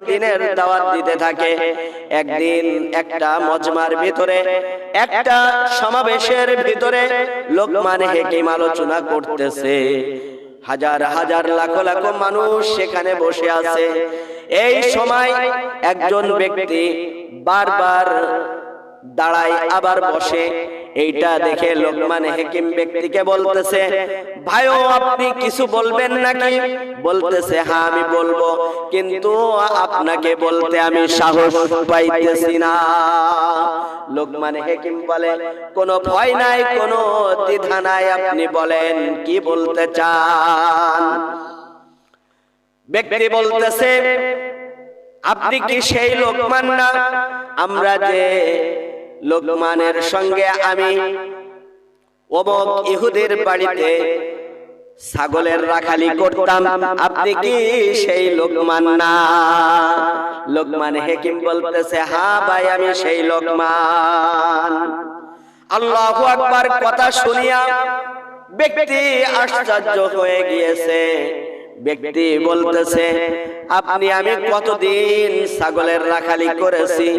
দিনের দাওয়াত দিতে থাকে। একদিন একটা মজমার ভিতরে, একটা সমাবেশের ভিতরে লোকমান হাকিম আলোচনা করতেছে। হাজার হাজার লাখ লাখ মানুষ সেখানে বসে আছে। এই সময় একজন ব্যক্তি বারবার দাঁড়ায় আবার বসে। এইটা দেখে লোকমান হাকিম ব্যক্তিকে বলতেছে, ভাইও আপনি কিছু বলবেন নাকি? বলতেছে, হ্যাঁ আমি বলবো, কিন্তু আপনাকে বলতে আমি সাহস পাইতেছি না। লোকমান হাকিম বলে, কোনো ভয় নাই, কোনো দ্বিধা নাই, আপনি বলেন কি বলতে চান। ব্যক্তি বলতেছে, আপনি কি সেই লোকমান না? আমরা যে লোকমানের সঙ্গে আমি অমুক ইহুদির বাড়িতে ছাগলের রাখালি করতাম, আপনি কি সেই লোকমান না? লোকমান হাকিম বলতেছে, হ্যাঁ ভাই আমি সেই লোকমান। আল্লাহু আকবার কথা শুনিয়া ব্যক্তি আশ্চর্য হয়ে গিয়েছে। ব্যক্তি বলতেছে, আপনি আমি কতদিন ছাগলের রাখালি করেছি,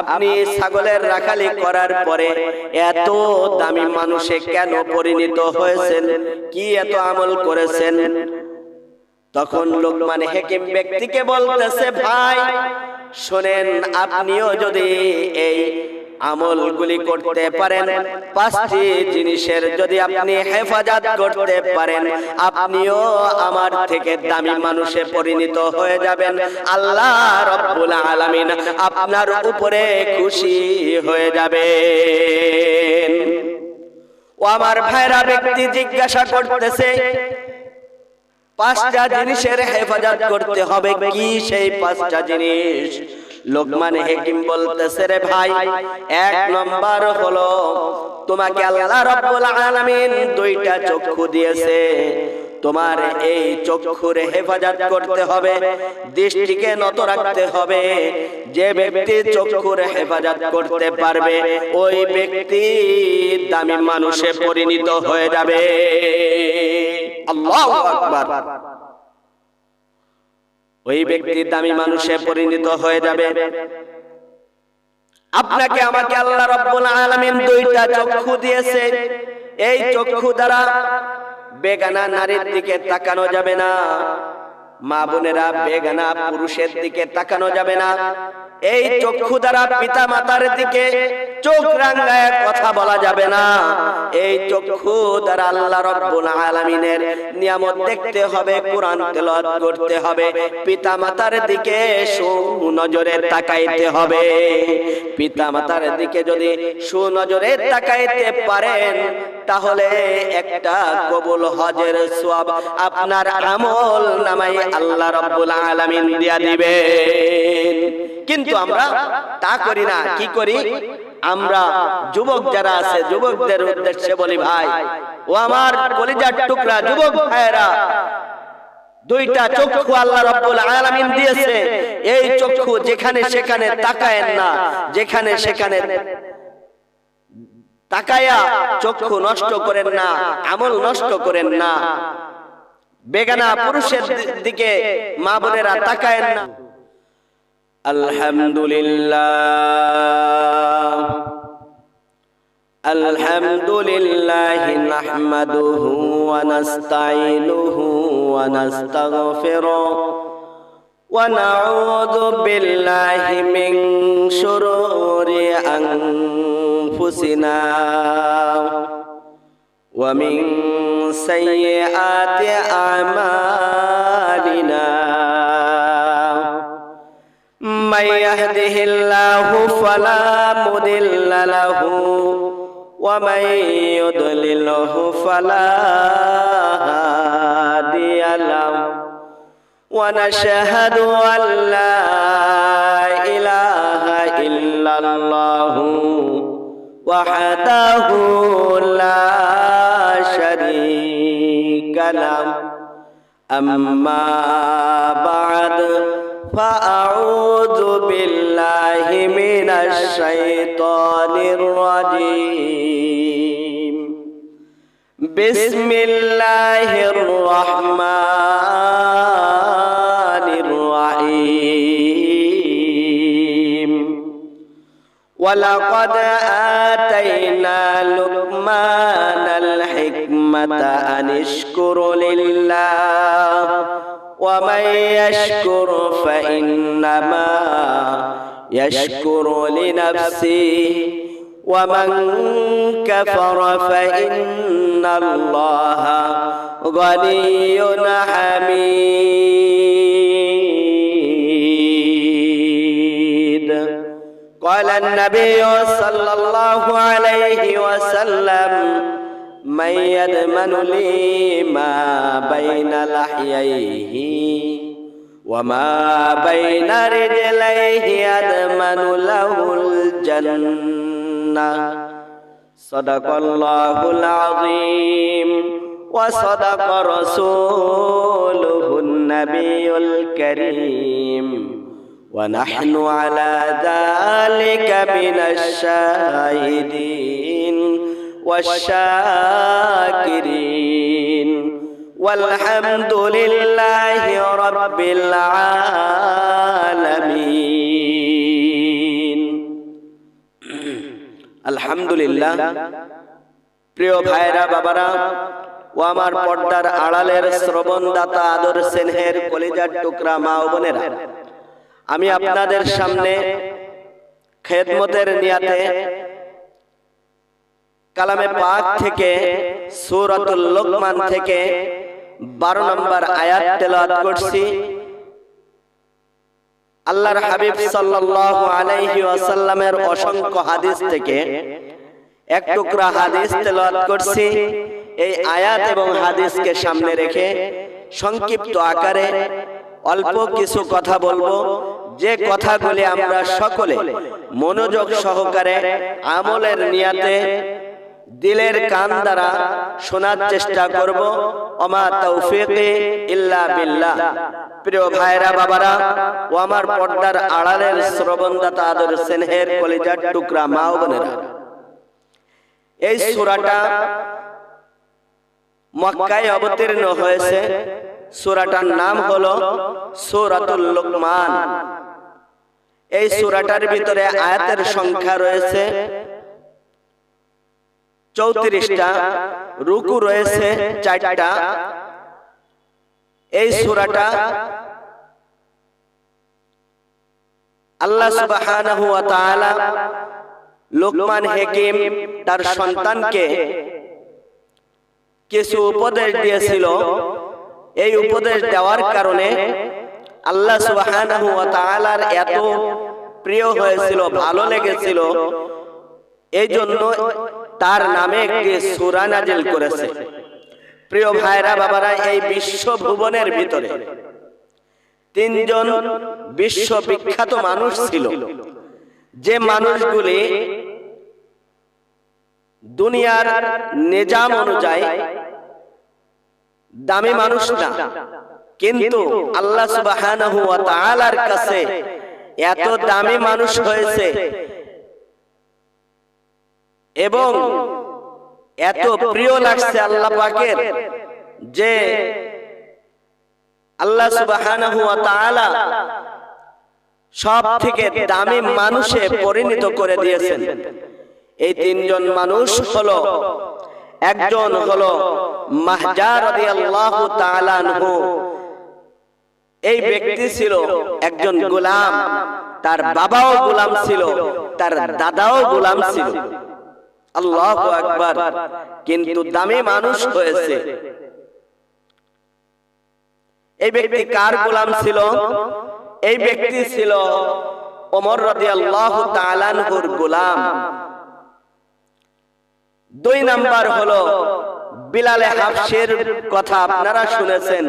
আপনি ছাগলের রাখালি করার পরে এত দামি মানুষে কেন পরিণত হয়েছেন? কি এত আমল করেছেন? তখন লোকমান হাকিম ব্যক্তিকে বলতেছে, ভাই শোনেন, আপনিও যদি এই আমলগুলি করতে পারেন, পাঁচটি জিনিসের যদি আপনি হেফাজত করতে পারেন, আপনিও আমার থেকে দামি মানুষে পরিণত হয়ে যাবেন। আল্লাহ রাব্বুল আলামিন আপনার উপরে খুশি হয়ে যাবেন। ও আমার ভাইরা, ব্যক্তি জিজ্ঞাসা করতেছে, পাঁচটা জিনিসের হেফাজত করতে হবে, কি সেই পাঁচটা জিনিস? লোকমান হাকিম বলতেছে, রে ভাই, এক নম্বর হলো তোমাকে আল্লাহ রাব্বুল আলামিন দুইটা চক্ষু দিয়েছে, তোমার এই চক্ষুর হেফাজত করতে হবে, দৃষ্টিকে নত রাখতে হবে। যে ব্যক্তি চক্ষুর হেফাজত করতে পারবে ওই ব্যক্তি দামি মানুষে পরিণত হয়ে যাবে। আল্লাহু আকবার। ওই ব্যক্তি দামি মানুষে পরিণত হয়ে যাবে। আপনাকে আমাকে আল্লাহ রাব্বুল আলামিন দুইটা চক্ষু দিয়েছে। এই চক্ষু দ্বারা বেগানা নারীর দিকে তাকানো যাবে না, মা বোনেরা, বেগানা পুরুষের দিকে তাকানো যাবে না। এই চক্ষু দ্বারা পিতা মাতার দিকে চোখ রাঙায় কথা বলা যাবে না। এই চক্ষু দ্বারা আল্লাহ রাব্বুল আলামিনের নিয়ামত দেখতে হবে, কোরআন তেলাওয়াত করতে হবে, পিতা মাতার দিকে সুনজরে তাকাইতে হবে। পিতা মাতার দিকে যদি সুনজরে তাকাইতে পারেন, তাহলে একটা কবুল হজের সওয়াব আপনার আমল নামায় আল্লাহ রাব্বুল আলামিন দিয়া দিবেন। কিন্তু আমরা তা করি না। কি করি? আমরা যুবক যারা আছে, যুবকদের উদ্দেশ্যে বলি, ভাই ও আমার কলিজার টুকরা যুবক ভাইরা, দুইটা চক্ষু আল্লাহ রাব্বুল আলামিন দিয়েছে। এই চক্ষু যেখানে সেখানে তাকায়েন না, যেখানে সেখানে তাকায়া চক্ষু নষ্ট করেন না, আমল নষ্ট করেন না। বেগানা পুরুষের দিকে মা বোনেরা তাকায়েন না। আলহামদুলিল্লাহ আলহামদুলিল্লাহ নাহমাদুহু ওয়া নাস্তাঈনুহু ওয়া নাস্তাগফিরুহু ওয়া নাউযু বিল্লাহি মিন শুরুরি আনফুসিনা ওয়া মিন সাইয়্যাতি আমালিনা। من يهده الله فلا مضل له ومن يضلله فلا هادي له ونشهد أن لا إله إلا الله وحده لا شريك له أما بعد فأعوذ بالله من الشيطان الرجيم بسم الله الرحمن الرحيم ওয়ালাকাদ আতাইনা লুকমানাল হিকমাতা আনিশকুর লিল্লাহ ওয়া মান ইয়াশকুর ফাইন্নামা ইয়াশকুরু লিনাফসিহি ওয়া মান কাফারা ফাইন্নাল্লাহা গানিয়্যুন হামিদ। قال النبي صلى الله عليه وسلم من يضمن لي ما بين لحييه وما بين رجليه يضمن له الجنة صدق الله العظيم وصدق رسوله النبي الكريم ونحن على ذلك من الشاهدين والشاكرين والحمد لله رب العالمين। আলহামদুলিল্লাহ। প্রিয় ভাইরা বাবারা ও আমার পর্দার আড়ালের শ্রবণদাতা আদর স্নেহের কলিজার টুকরা মা ও বোনেরা, আমি আপনাদের সামনে খেদমতের নিয়াতে কালামে পাক থেকে সূরাতুল লুকমান থেকে 12 নম্বর আয়াত তেলাওয়াত করছি। আল্লাহর হাবিব সাল্লাল্লাহু আলাইহি ওয়াসাল্লামের অসংখ্য হাদিস থেকে এক টুকরা হাদিস তেলাওয়াত করছি। এই আয়াত এবং হাদিসকে সামনে রেখে সংক্ষিপ্ত আকারে অল্প কিছু কথা বলবো, যে কথাগুলি আমরা সকলে মনোযোগ সহকারে আমলের নিয়াতে দিলের কান দ্বারা শোনার চেষ্টা করব। ওমা তৌফিকি ইল্লা বিল্লাহ। প্রিয় ভাইরা বাবারা ও আমার পর্দার আড়ালের শ্রবণদাতা আদর স্নেহের কলিজার টুকরা মা ও বোনেরা, এই সূরাটা মক্কায় অবতীর্ণ হয়েছে। সূরাটার নাম হলো সূরাতুল লুকমান। এই সূরাটার ভিতরে আয়াতের সংখ্যা রয়েছে 34টা, রুকু রয়েছে 4টা। এই সূরাটা আল্লাহ সুবহানাহু ওয়া তাআলা লুকমান হাকিম তার সন্তানকে কিছু উপদেশ দিয়েছিল। এই উপদেশ দেওয়ার কারণে আল্লাহ সুবহানাহু ওয়া তাআলার এত প্রিয় হয়েছিল, ভালো লেগেছিল, এই জন্য তার নামে একটি সূরা নাজিল করেছে। প্রিয় ভাইরা বাবারা, এই বিশ্ব ভুবনের ভিতরে 3 জন বিশ্ববিখ্যাত মানুষ ছিল, যে মানুষগুলি দুনিয়ার নিজাম অনুযায়ী দামি মানুষ না, কিন্তু আল্লাহ সুবহানাহু ওয়া তাআলার কাছে এত দামি মানুষ হয়েছে এবং এত প্রিয় লাগছে আল্লাহ পাকের, যে আল্লাহ সুবহানাহু ওয়া তাআলা সব থেকে দামি মানুষে পরিণত করে দিয়েছেন। এই 3 জন মানুষ হলো, একজন হলো মাহজা রাদিয়াল্লাহু তাআলা আনহু। এই ব্যক্তি ছিল একজন গোলাম, তার বাবাও গোলাম ছিল, তার দাদাও গোলাম ছিল। আল্লাহু আকবার। কিন্তু দামি মানুষ হয়েছে। এই ব্যক্তি কার গোলাম ছিল? এই ব্যক্তি ছিল ওমর রাদিয়াল্লাহু তাআলা আনহুর গোলাম। 2 নাম্বার হলো বিলালে হাবশির কথা আপনারা শুনেছেন।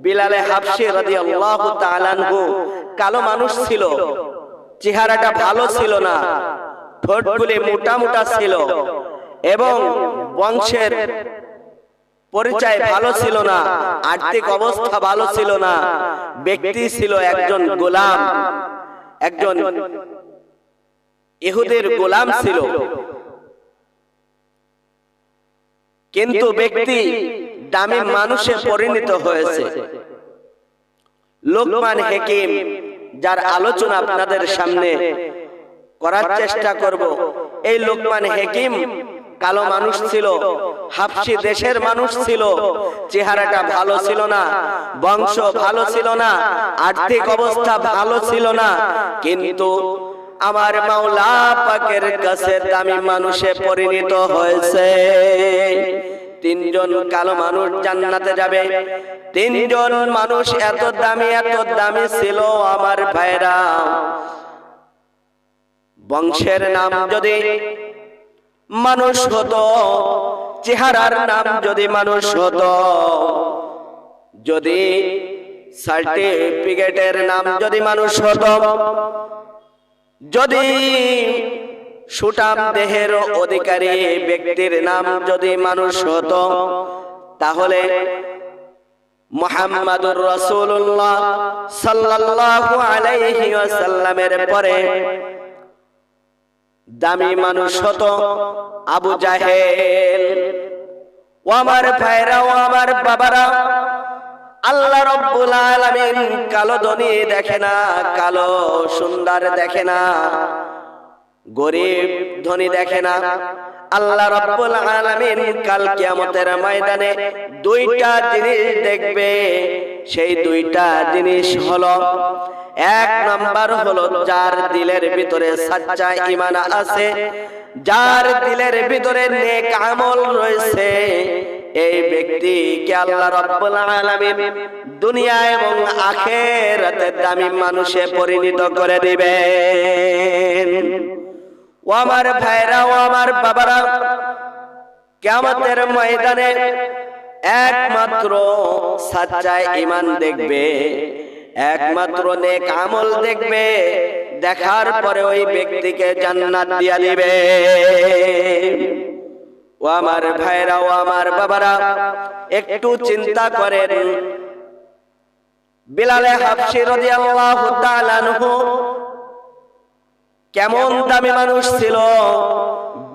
বিলালে হাবশি রাদিয়াল্লাহু তাআলা আনহু কালো মানুষ ছিল, চেহারাটা ভালো ছিল না, ঠোঁটগুলি মোটা মোটা ছিল এবং বংশের পরিচয় ভালো ছিল না, আর্থিক অবস্থা ভালো ছিল না। ব্যক্তি ছিল একজন গোলাম, একজন ইহুদির গোলাম ছিল। কিন্তু ব্যক্তি দামি মানুষে পরিণত হয়েছে। লোকমান হাকিম, যার আলোচনা আপনাদের সামনে করার চেষ্টা করব। এই লোকমান হাকিম কালো মানুষ ছিল, হাবশি দেশের মানুষ ছিল, চেহারাটা ভালো ছিল না, বংশ ভালো ছিল না, আর্থিক অবস্থা ভালো ছিল না, কিন্তু আমার মাওলা পাকের কাছে দামি মানুষে পরিণত হয়েছে। তিনজন কালো মানুষ জান্নাতে যাবে। তিনজন মানুষ এত দামি ছিল আমার ভাইরা। বংশের নাম যদি মানুষ হতো, চেহারার নাম যদি মানুষ হতো, যদি সার্টিফিকেটের নাম যদি মানুষ হতো, যদি সুঠাম দেহের অধিকারী ব্যক্তির নাম যদি মানুষ হতো, তাহলে মুহাম্মাদুর রাসূলুল্লাহ সাল্লাল্লাহু আলাইহি ওয়াসাল্লামের পরে দামি মানুষ হতো আবু জাহেল। ও আমার ভাইরা, ও আমার বাবারা, আল্লাহ রাব্বুল আলামিন কালো ধনী দেখে না, কালো সুন্দর দেখে না, গরিব ধনী দেখে না। আল্লাহ রাব্বুল আলামিন কাল কিয়ামতের ময়দানে দুইটা জিনিস দেখবে। সেই দুইটা জিনিস হলো, এক নাম্বার হলো যার দিলের ভিতরে সাচ্চা ঈমান আছে, যার দিলের ভিতরে নেক আমল রয়েছে, এই ব্যক্তিকে আল্লাহ রাব্বুল আলামিন দুনিয়া এবং আখিরাতে দামি মানুষে পরিণত করে দিবেন। ও আমার ভাইরা, ও আমার বাবারা, কিয়ামতের ময়দানে একমাত্র সাচ্চা ঈমান দেখবে, একমাত্র নেক আমল দেখবে, দেখার পরে ওই ব্যক্তিকে জান্নাত দিয়া দিবে। ও আমার ভাইরা, ও আমার বাবারা, একটু চিন্তা করেন, বিলাল হাবশী রাদিয়াল্লাহু তাআলা আনহু কেমন দামি মানুষ ছিল।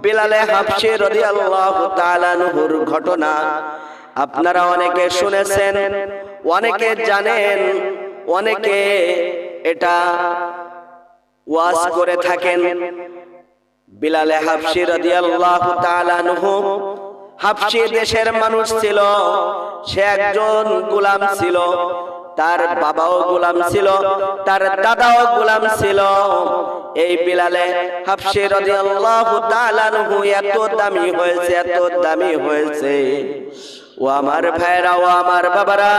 বিলাল হাবশী রাদিয়াল্লাহু তাআলা আনহুর ঘটনা আপনারা অনেকে শুনেছেন, অনেকে জানেন, অনেকে এটা ওয়াজ করে থাকেন। বিলাল হাবশী রাদিয়াল্লাহু তাআলা আনহু হাবশী দেশের মানুষ ছিল। সে একজন গোলাম ছিল, তার বাবাও গোলাম ছিল, তার দাদাও গোলাম ছিল। এই বিলাল হাবশী রাদিয়াল্লাহু তাআলা আনহু এত দামি হয়েছে, এত দামি হয়েছে। ও আমার ভাইরা, ও আমার বাবারা,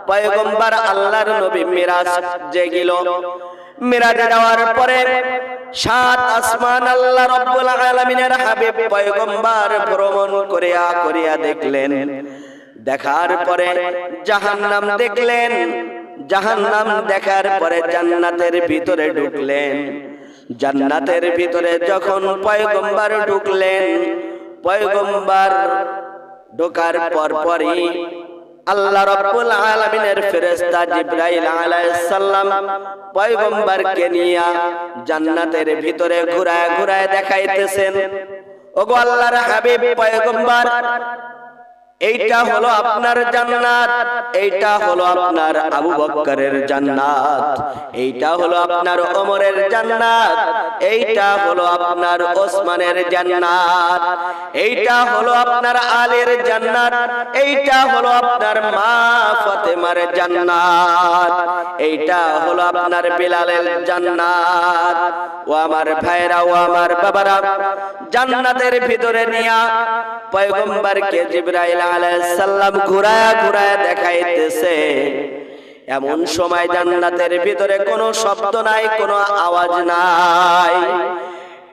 পয়গম্বর আল্লাহর নবী মিরাজ যে গেল, মিরাজে যাওয়ার পরে সাত আসমান আল্লাহ রাব্বুল আলামিনের হাবিব পয়গম্বর ভ্রমণ করিয়া দেখলেন। দেখার পরে জাহান্নাম দেখলেন। জাহান্নাম দেখার পরে জান্নাতের ভিতরে ঢুকলেন। জান্নাতের ভিতরে যখন পয়গম্বর ঢুকলেন, পয়গম্বর ঢোকার পরপরই আল্লাহ রাব্বুল আলামিনের ফেরেশতা জিবরাইল আলাইহিস সালাম পয়গম্বরকে নিয়ে জান্নাতের ভিতরে ঘুরায় দেখাইতেছেন, ওগো আল্লাহর হাবিব পয়গম্বর, এইটা হলো আপনার জান্নাত, এইটা হলো আপনার আবু বকরের জান্নাত, এইটা হলো আপনার ওমরের জান্নাত, এইটা হলো আপনার ওসমানের জান্নাত, এইটা হলো আপনার আলীর জান্নাত, এইটা হলো আপনার মা ফাতেমার জান্নাত, এইটা হলো আপনার বিলালের জান্নাত। ও আমার ভাইরা, ও আমার বাবারা, জান্নাতের ভিতরে নিয়া পয়গম্বরকে জিবরাইল আলাইহিস সালাম ঘুরায়া দেখাইতেছে। এমন সময় জান্নাতের ভিতরে কোনো শব্দ নাই, কোনো আওয়াজ নাই,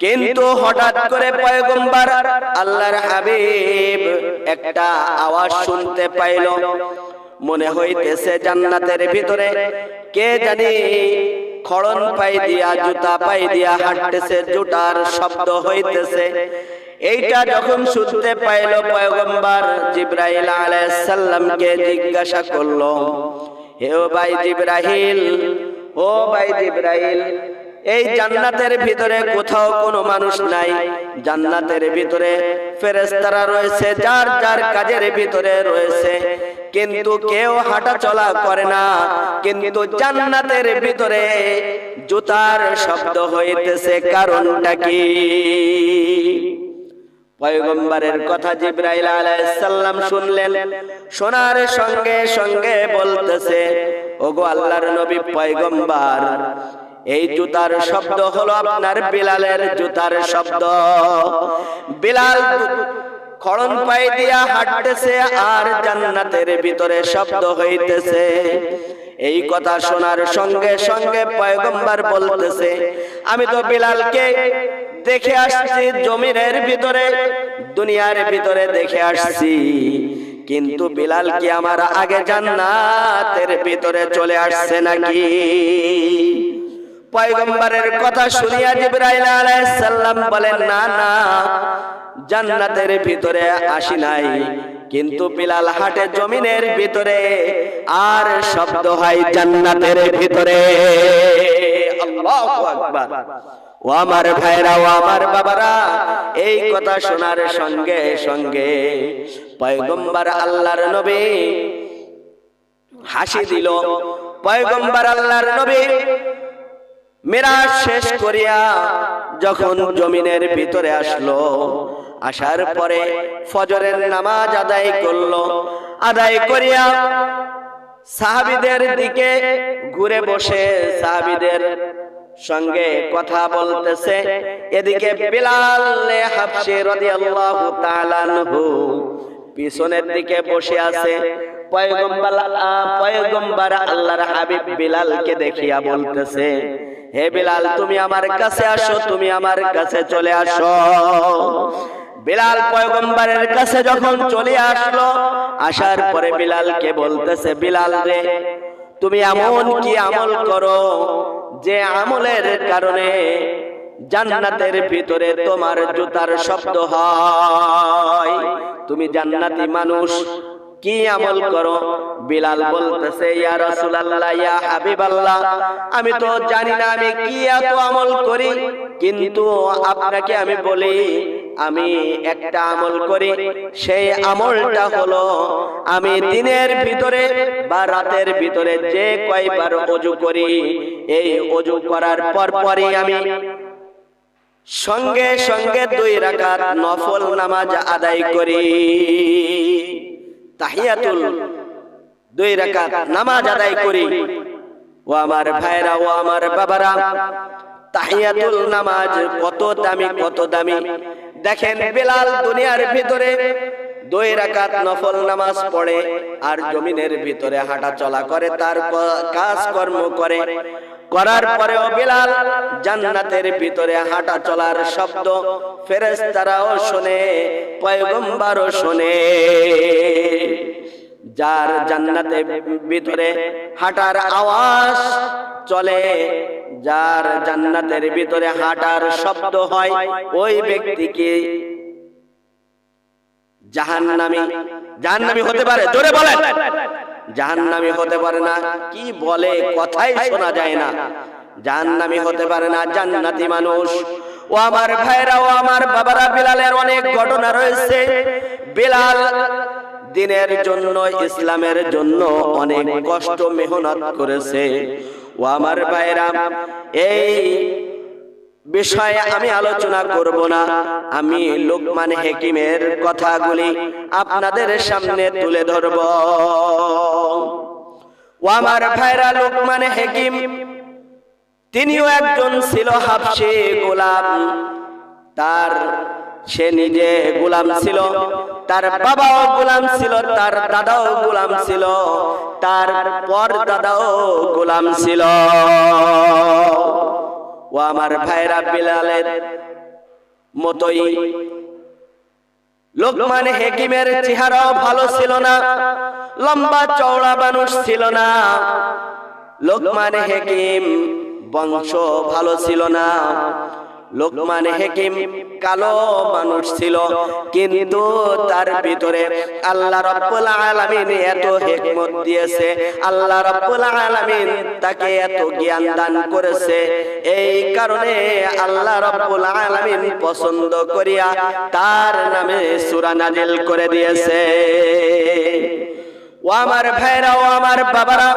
কিন্তু হঠাৎ করে পয়গম্বর আল্লাহর হাবিব একটা আওয়াজ শুনতে পাইল। মনে হইতেছে জান্নাতের ভিতরে কে জানি খড়ন পাই দিয়া, জুতা পাই দিয়া হাঁটতেছে, জুতার শব্দ হইতেছে। এইটা যখন শুনতে পাইল, পয়গম্বর জিবরাইল আলাইহিস সালামকে জিজ্ঞাসা করলো, হে ও ভাই জিবরাইল, ও ভাই জিবরাইল, এই জান্নাতের ভিতরে কোথাও কোনো মানুষ নাই, জান্নাতের ভিতরে ফেরেশতারা রয়েছে, যার যার কাজের ভিতরে রয়েছে, কিন্তু কেউ হাঁটা চলা করে না, কিন্তু জান্নাতের ভিতরে জুতার শব্দ হইতেছে। কারণটা কি? পয়গম্বরের কথা জিবরাইল আলাইহিস সালাম শুনলেন, শোনার সঙ্গে সঙ্গে বলতেছে, ওগো আল্লাহর নবী পয়গম্বর, এই জুতার শব্দ হলো আপনার বিলালের জুতার শব্দ। বিলাল খড়ন পায়ে দিয়া হাঁটতেছে আর জান্নাতের ভিতরে শব্দ হইতেছে। এই কথা শোনার সঙ্গে সঙ্গে পয়গম্বর বলতেছে, আমি তো বিলালকে দেখে আসছি জমিনের ভিতরে, দুনিয়ার ভিতরে দেখে আসছি, কিন্তু বিলাল কি আমার আগে জান্নাতের ভিতরে চলে আসছে নাকি? পয়গম্বরের কথা শুনিয়া জিবরাইল আলাইহিস সালাম বলেন, না না, জান্নাতের ভিতরে আসি নাই, কিন্তু বিলাল হাঁটে জমিনের ভিতরে আর শব্দ হয় জান্নাতের ভিতরে। আল্লাহু আকবার। ও আমার ভাইরা, ও আমার বাবারা, এই কথা শোনার সঙ্গে সঙ্গে পয়গম্বর আল্লাহর নবী হাসি দিল। পয়গম্বর আল্লাহর নবী মিরাজ শেষ করিয়া যখন জমিনের ভিতরে আসলো, আসার পরে ফজরের নামাজ আদায় করলো। আদায় করিয়া সাহাবীদের দিকে ঘুরে বসে সাহাবীদের সঙ্গে কথা বলতেছে। এদিকে বিলাল হাবশী রাদিয়াল্লাহু তাআলা আনহু পিছনের দিকে বসে আছে। পয়গম্বর আল্লাহর হাবিব বিলালকে দেখিয়া বলতেছে, হে বিলাল, তুমি আমার কাছে আসো, তুমি আমার কাছে চলে আসো। বিলাল পয়গম্বরের কাছে যখন চলে আসলো, আসার পরে বিলালকে বলতেছে, বিলাল রে, তুমি এমন কি আমল করো যে আমলের কারণে জান্নাতের ভিতরে তোমার জুতার শব্দ হয়? তুমি জান্নাতি মানুষ, কি আমল করো? বিলাল বলতেছে, ইয়া রাসূলুল্লাহ, ইয়া হাবিবাল্লাহ, আমি তো জানি না আমি কি এত আমল করি, কিন্তু আপনাকে আমি বলি, আমি একটা আমল করি। সেই আমলটা হলো, আমি দিনের ভিতরে বা রাতের ভিতরে যে কয়বার ওযু করি, এই ওযু করার পরপরই আমি সঙ্গে সঙ্গে 2 রাকাত নফল নামাজ আদায় করি। তাহিয়াতুল 2 রাকাত নামাজ আদায় করি। ও আমার ভাইরা, ও আমার বাবারা, তাহিয়াতুল নামাজ কত দামি, কত দামি! দেখেন, বিলাল দুনিয়ার ভিতরে 2 রাকাত নফল নামাজ পড়ে আর জমিনের ভিতরে হাঁটা চলা করে, তার কাজ কর্ম করে, করার পরেও বিলাল জান্নাতের ভিতরে হাঁটা চলার শব্দ ফেরেশতারাও শোনে, পয়গম্বরও শোনে। যার জান্নাতের ভিতরে হাঁটার আওয়াজ চলে, যার জান্নাতের ভিতরে হাঁটার শব্দ হয়, ওই ব্যক্তিকে জাহান্নামী হতে পারে। জোরে বলেন, জাহান্নামী হতে পারে না। কি বলে, কথাই শোনা যায় না। জাহান্নামী হতে পারে না, জান্নাতি মানুষ। ও আমার ভাইরা, ও আমার বাবারা, বিলালের অনেক ঘটনা রয়েছে। বিলাল দিনের জন্য, ইসলামের জন্য অনেক কষ্ট মেহনত করেছে। ও আমার ভাইরা, এই বিষয়ে আমি আলোচনা করব না, আমি লোকমান হাকিমের কথাগুলি আপনাদের সামনে তুলে ধরব। ও আমার ভাইরা, লোকমান হাকিম তিনিও একজন ছিল হাবশী গোলাম। সে নিজে গোলাম ছিল, তার বাবাও গোলাম ছিল, তার দাদাও গোলাম ছিল, তার পর দাদাও গোলাম ছিল। ও আমার ভাইরা, বিলালের মতোই লোকমান হাকিমের চেহারাও ভালো ছিল না, লম্বা চওড়া মানুষ ছিল না। লোকমান হাকিম বংশ ভালো ছিল না। লোকমান হাকিম কালো মানুষ ছিল, কিন্তু তার ভিতরে আল্লাহ রাব্বুল আলামিন এত হিকমত দিয়েছে, আল্লাহ রাব্বুল আলামিন তাকে এত জ্ঞান দান করেছে। এই কারণে আল্লাহ রাব্বুল আলামিন পছন্দ করিয়া তার নামে সূরা নাজিল করে দিয়েছে। ও ও আমার ভাইরা, ও আমার বাবারা,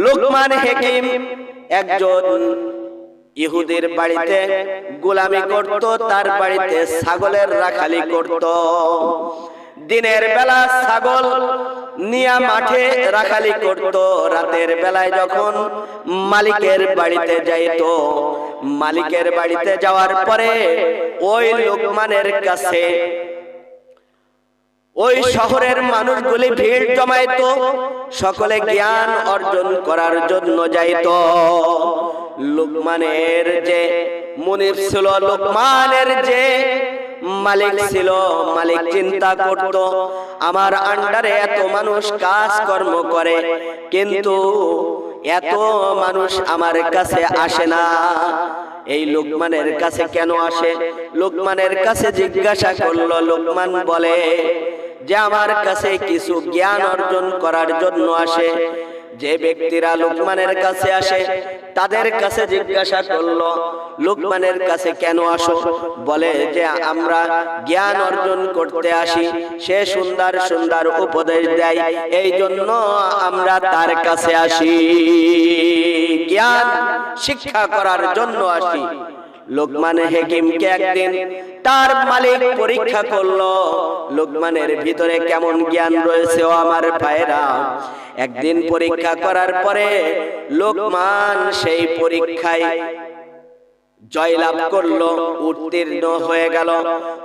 লোকমান হাকিম একজন ইহুদির বাড়িতে গোলামি করত, তার বাড়িতে ছাগলের রাখালি করত। দিনের বেলা ছাগল নিয়া মাঠে রাখালি করত, রাতের বেলায় যখন মালিকের বাড়িতে যাইত, মালিকের বাড়িতে যাওয়ার পরে ওই লোকমানের কাছে ওই শহরের মানুষগুলি ভিড় জমাইতো, সকলে জ্ঞান অর্জন করার জন্য যাইত। লোকমানের যে মুনিব ছিল, লোকমানের যে মালিক ছিল, মালিক চিন্তা করত আমার আন্ডারে এত মানুষ কাজকর্ম করে, কিন্তু এত মানুষ আমার কাছে আসে না, এই লোকমানের কাছে কেন আসে? লোকমানের কাছে জিজ্ঞাসা করলো। লোকমান বলে যে আমার কাছে কিছু জ্ঞান অর্জন করার জন্য আসে। যে ব্যক্তিরা লোকমানের কাছে আসে তাদের কাছে জিজ্ঞাসা করলো, লোকমানের কাছে কেন আসো? বলে যে আমরা জ্ঞান অর্জন করতে আসি, সে সুন্দর সুন্দর উপদেশ দেয়, এই জন্য আমরা তার কাছে আসি, জ্ঞান শিক্ষা করার জন্য আসি। লোকমান হাকিমকে একদিন তার মালিক পরীক্ষা করলো, লোকমানের ভিতরে কেমন জ্ঞান রয়েছে। ও আমার ভাইরা, একদিন পরীক্ষা করার পরে লোকমান সেই পরীক্ষায় জয়লাভ করলো, উত্তীর্ণ হয়ে গেল।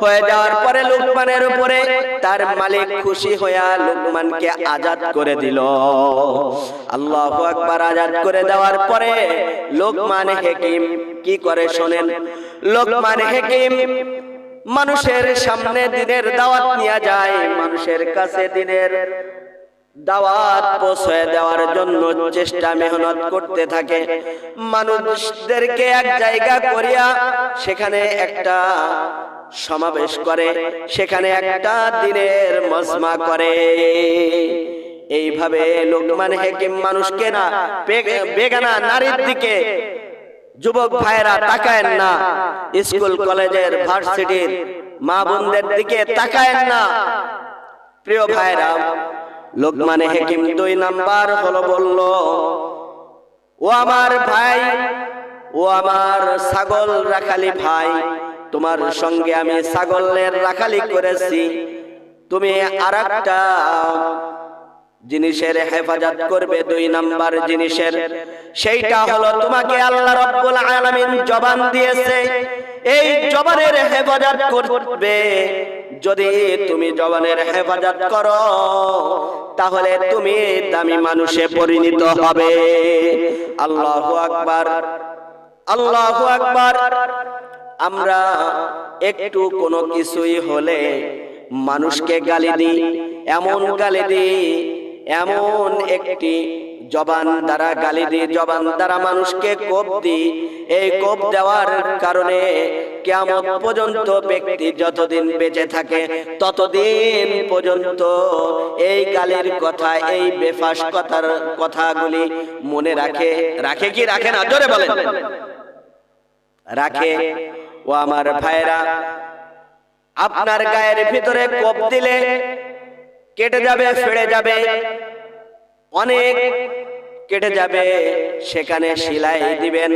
হয়ে যাওয়ার পরে লোকমানের উপরে তার মালিক খুশি হইয়া লোকমানকে আজাদ করে দিল। আল্লাহু আকবার। আজাদ করে দেওয়ার পরে লোকমান হাকিম কি করে শোনেন। লোকমান হাকিম মানুষের সামনে দিনের দাওয়াত নিয়ে যায়, মানুষের কাছে দিনের দাওয়াত পৌঁছে দেওয়ার জন্য চেষ্টা মেহনত করতে থাকে। মানুষদেরকে এক জায়গা করিয়া সেখানে একটা সমাবেশ করে, সেখানে একটা দিনের মজমা করে। এইভাবে লোকমান হাকিম মানুষকে না, বেগানা নারীর দিকে যুবক ভাইরা তাকায়েন না, স্কুল কলেজের ভার্সিটির মা বোনদের দিকে তাকায়েন না। প্রিয় ভাইরা, লোকমান হাকিম 2 নাম্বার হলো বলল, ও আমার ভাই, ও আমার ছাগল রাখালি ভাই, তোমার সঙ্গে আমি ছাগলের রাখালি করেছি, তুমি আরেকটা জিনিসের হেফাজত করবে। 2 নাম্বার জিনিসের, সেইটা হলো তোমাকে আল্লাহ রাব্বুল আলামিন জবান দিয়েছে, এই জবানের হেফাজত করবে। যদি তুমি জবানের হেফাজত করো তাহলে তুমি দামি মানুষে পরিণত হবে। আল্লাহু আকবার, আল্লাহু আকবার। আমরা একটু কোনো কিছুই হলে মানুষকে গালি দিই, এমন গালি দিই, এমন একটি জবান দ্বারা গালি দিই, জবান দ্বারা মানুষকে কোপ দিই। এই কোপ দেওয়ার কারণে কিয়ামত পর্যন্ত ব্যক্তি যতদিন বেঁচে থাকে ততদিন পর্যন্ত এই গালির কথা, এই বেফাস কথাগুলি মনে রাখে। রাখে কি রাখে না? জোরে বলেন। রাখে। ও আমার ভাইরা, আপনার গায়ের ভিতরে কোপ দিলে কেটে যাবে, ফেড়ে যাবে, অনেক কেটে যাবে, সেখানে সেলাই দিবেন,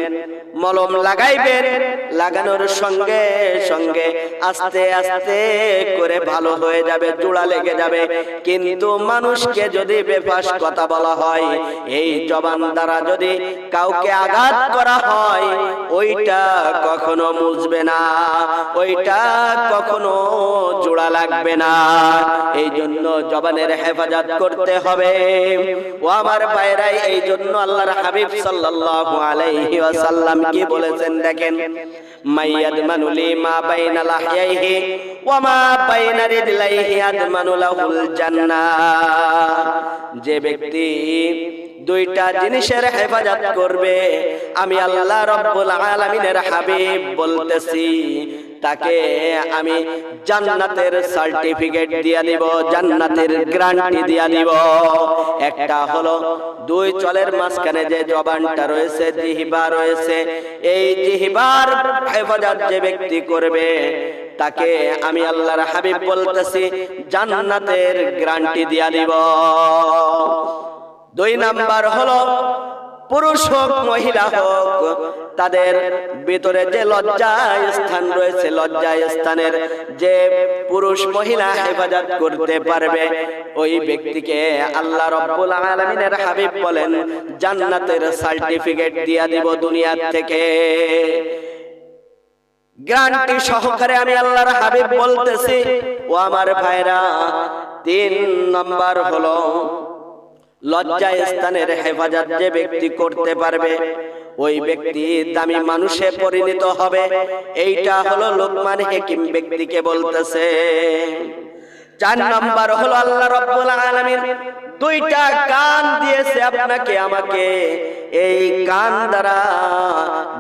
মলম লাগাইবেন, লাগানোর সঙ্গে সঙ্গে আস্তে আস্তে করে ভালো হয়ে যাবে, জোড়া লেগে যাবে। কিন্তু মানুষকে যদি বেফাস কথা বলা হয়, এই জবান দ্বারা যদি কাউকে আঘাত করা হয়, ওইটা কখনো মুছবে না, ওইটা কখনো জোড়া লাগবে না। এই জন্য জবানের হেফাজত করতে হবে। ও আমার ভাইরাই, এই জন্য আল্লাহর হাবিব সাল্লাল্লাহু আলাইহি ওয়াসাল্লাম কি বলেছেন দেখেন, মাইয়াদমানু লিমা বাইনা লাহইহি ওয়া মা বাইনা রিজলাইহি আদমানু লাহুল জান্নাহ। যে ব্যক্তি 2টা জিনিসের হেফাজত করবে, আমি আল্লাহ রাব্বুল আলামিনের হাবিব বলতেছি, তাকে আমি জান্নাতের সার্টিফিকেট দিয়া দিব, জান্নাতের গ্যারান্টি দিয়া দিব। একটা হলো দুই চলের মাঝখানে যে জবানটা রয়েছে, জিহ্বা রয়েছে, এই জিহ্বার হেফাজত যে ব্যক্তি করবে তাকে আমি আল্লাহর হাবিব বলতেছি জান্নাতের গ্যারান্টি দিয়া দিব। দুই নাম্বার হলো পুরুষ হোক মহিলা হোক, তাদের ভিতরে যে লজ্জায় স্থান রয়েছে, লজ্জায় স্থানের যে পুরুষ মহিলা হেফাজত করতে পারবে ওই ব্যক্তিকে আল্লাহ রাব্বুল আলামিনের হাবিব বলেন জান্নাতের সার্টিফিকেট দিয়া দিব দুনিয়া থেকে। গ্যারান্টি সহকারে আমি আল্লাহর হাবিব বলতেছি ও আমার ভাইরা, 3 নাম্বার হলো লজ্জায় স্থানের হেফাজত যে ব্যক্তি করতে পারবে ওই ব্যক্তি দামি মানুষে পরিণত হবে। এইটা হলো লোকমান হাকিম ব্যক্তিকে বলতেছে। 4 নাম্বার হলো আল্লাহ রাব্বুল আলামিন 2টা কান দিয়েছে আপনাকে আমাকে, এই কান দ্বারা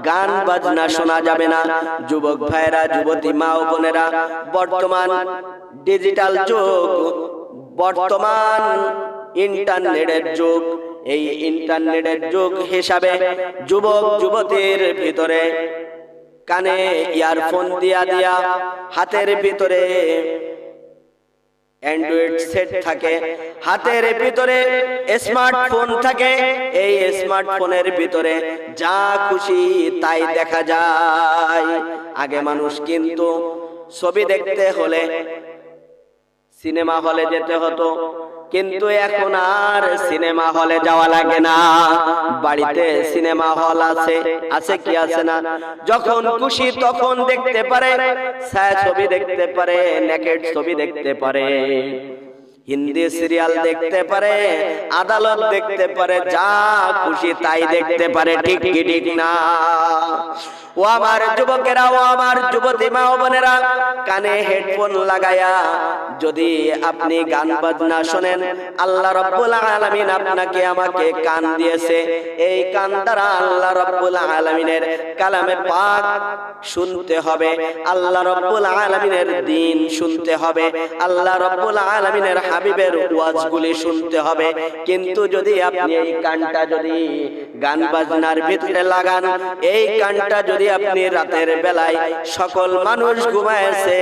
গান বাজনা শোনা যাবে না। যুবক ভাইরা, যুবতী মা ও বোনেরা, বর্তমান ডিজিটাল যুগ, বর্তমান ইন্টারনেটের যুগ, এই ইন্টারনেটের যুগ হিসাবে যুবক যুবতীর ভিতরে কানে ইয়ারফোন দিয়া দিয়া, হাতের ভিতরে অ্যান্ড্রয়েড সেট থাকে, হাতের ভিতরে স্মার্টফোন থাকে, এই স্মার্টফোনের ভিতরে যা খুশি তাই দেখা যায়। আগে মানুষ কিন্তু ছবি দেখতে হলে সিনেমা হলে যেতে হতো, কিন্তু এখন আর সিনেমা হলে যাওয়া লাগে না। বাড়িতে সিনেমা হল আছে, আছে কি আছে না? যখন খুশি তখন দেখতে পারে, ছায়া ছবি দেখতে পারে, নেকেড ছবি দেখতে পারে, হিন্দি সিরিয়াল দেখতে পারে, আদালত দেখতে পারে, যা খুশি তাই দেখতে পারে। ঠিক কি ঠিক না? ও আমার যুবকেরা, ও আমার যুবতী মা ও বোনেরা, কানে হেডফোন লাগায়া যদি আপনি গান বাজনা শোনেন, আল্লাহ রাব্বুল আলামিন আপনাকে আমাকে কান দিয়েছে, এই কান দ্বারা আল্লাহ রাব্বুল আলামিনের কালামে পাক শুনতে হবে, আল্লাহ রাব্বুল আলামিনের দ্বীন শুনতে হবে, আল্লাহ রাব্বুল আলামিনের হাবিবের ওয়াজগুলি শুনতে হবে। কিন্তু যদি আপনি এই কানটা যদি গান বাজনার ভিতরে লাগান, এই কানটা যদি আপনি রাতের বেলায়, সকল মানুষ ঘুমায়েছে,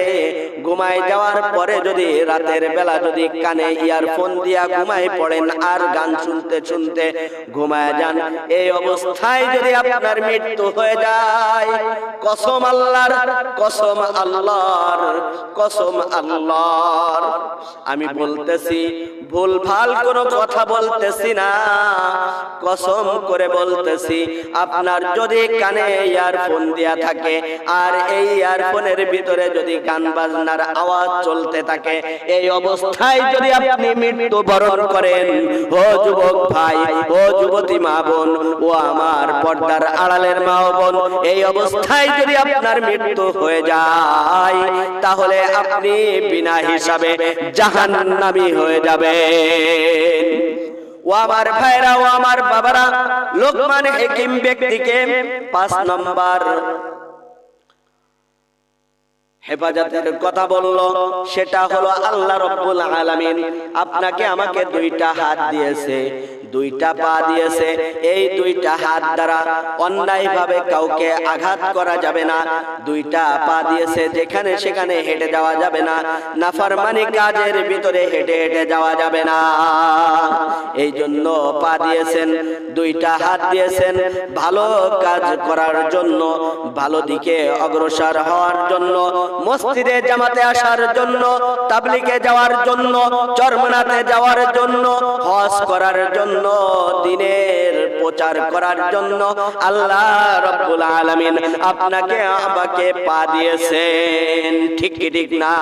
ঘুমায় যাওয়ার পরে যদি রাতের বেলা যদি কানে ইয়ারফোন দিয়া ঘুমায় পড়েন আর গান শুনতে শুনতে ঘুমায় যান, এই অবস্থায় যদি আপনার মৃত্যু হয়ে যায়, কসম আল্লাহর, কসম আল্লাহর, কসম আল্লাহর, আমি বলতেছি, ভুল ভাল কোনো কথা বলতেছি না, কসম করে বলতেছি, আপনার যদি কানে ইয়ারফোন দেয়া থাকে আর এই ইয়ারফোনের ভিতরে যদি গান বাজনার আওয়াজ চলতে থাকে, এই অবস্থায় যদি আপনি মৃত্যু বরণ করেন, ও যুবক ভাই, ও যুবতী মা বোন, ও আমার পর্দার আড়ালের মা ও বোন, এই অবস্থায় যদি আপনার মৃত্যু হয়ে যায়, তাহলে আপনি বিনা হিসাবে জাহান্নামী হয়ে যাবেন। ও আমার ভাইরা, ও আমার বাবারা, লোকমান হাকিম ব্যক্তিকে 5 নম্বর হেফাজতের কথা বললো, সেটা হলো আল্লাহ রাব্বুল আলামিন আপনাকে আমাকে 2টা হাত দিয়েছে, 2টা পা দিয়েছে, এই 2টা হাত দ্বারা অন্যায় ভাবে কাউকে আঘাত করা যাবে না, 2টা পা দিয়েছে, যেখানে সেখানে হেঁটে যাওয়া যাবে না, নাফরমানি কাজের ভিতরে হেঁটে হেঁটে যাওয়া যাবে না। এই জন্য পা দিয়েছেন, 2টা হাত দিয়েছেন ভালো কাজ করার জন্য, ভালো দিকে অগ্রসর হওয়ার জন্য, মসজিদে জামাতে আসার জন্য, তাবলীগে যাওয়ার জন্য, চরমনাতে যাওয়ার জন্য, হজ করার জন্য, দ্বীনের প্রচার করার জন্য আল্লাহ রাব্বুল আলামিন আপনাকে আমাকে পা দিয়েছেন। ঠিক কি ঠিক না?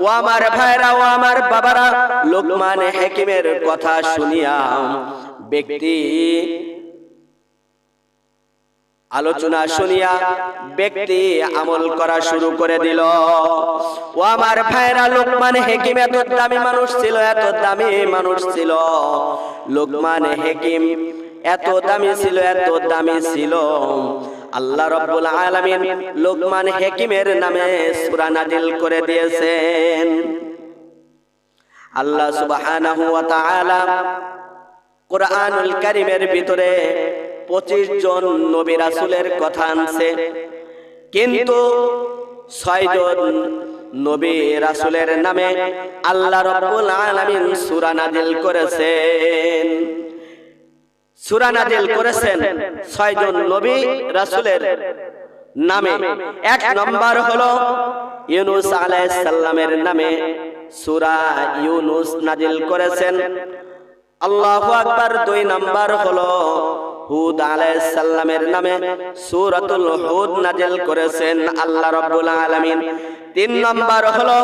ও আমার ভাইরা, ও আমার বাবারা, লোকমান হাকিমের কথা শুনিয়া ব্যক্তি, আলোচনা শুনিয়া ব্যক্তি আমল করা শুরু করে দিল। ও আমার ভাইরা, লোকমান হাকিম এত দামি মানুষ ছিল, এত দামি মানুষ ছিল, লোকমান হাকিম এত দামি ছিল, এত দামি ছিল, আল্লাহ রাব্বুল আলামিন লোকমান হাকিমের নামে সূরা নাজিল করে দিয়েছেন। আল্লাহ সুবহানাহু ওয়া তাআলা কুরআনুল কারীমের ভিতরে 25 জন নবী রাসূলের কথা আনছে, কিন্তু 6 জন নবী রাসূলের নামে আল্লাহ রাব্বুল আলামিন সূরা নাজিল করেছেন। সূরা নাজিল করেছেন 6 জন নবী রাসূলের নামে। 1 নম্বর হলো ইউনূস আলাইহিস সালামের নামে সূরা ইউনূস নাজিল করেছেন। আল্লাহু আকবার। 2 নম্বর হলো হুদ আলাইহিস সালামের নামে সূরাতুল হুদ নাজিল করেছেন আল্লাহ রাব্বুল আলামিন। 3 নম্বর হলো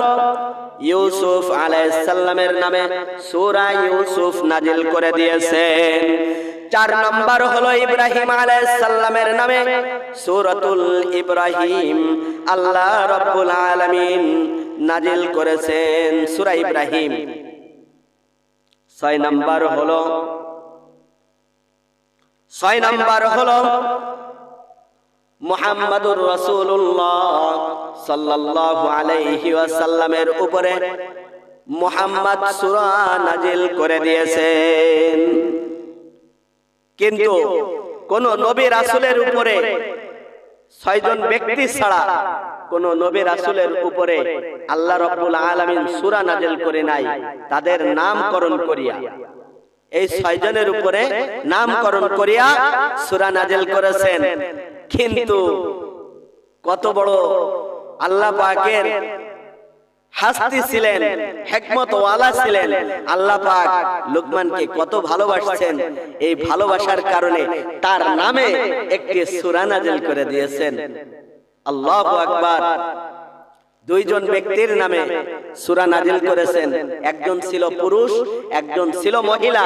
ইউসুফ আলাইহিস সালামের নামে সূরা ইউসুফ নাজিল করে দিয়েছেন। 4 নম্বর হলো ইব্রাহিম আলাইহিস সালামের নামে সূরাতুল ইব্রাহিম আল্লাহ রাব্বুল আলামিন নাজিল করেছেন সূরা ইব্রাহিম। 6 নম্বর হলো মুহাম্মাদুর রাসূলুল্লাহ সাল্লাল্লাহু আলাইহি ওয়াসাল্লামের উপরে মুহাম্মদ সূরা নাজিল করে দিয়েছেন। কিন্তু কোন নবী রাসূলের উপরে 6 জন ব্যক্তি ছাড়া কোন নবী রাসূলের উপরে আল্লাহ রাব্বুল আলামিন সূরা নাজিল করে নাই, তাদের নামকরণ করিয়া। এই 6 জনের উপরে নামকরণ করিয়া সূরা নাজিল করেছেন। কিন্তু কত বড় আল্লাহ পাকের হাস্তি ছিলেন, হিকমত ওয়ালা ছিলেন। আল্লাহ পাক লুকমানকে কত ভালোবাসছেন, এই ভালোবাসার কারণে তার নামে একটি সূরা নাজিল করে দিয়েছেন। আল্লাহু আকবার। 2 জন ব্যক্তির নামে সূরা নাজিল করেছেন, একজন ছিল পুরুষ, একজন ছিল মহিলা।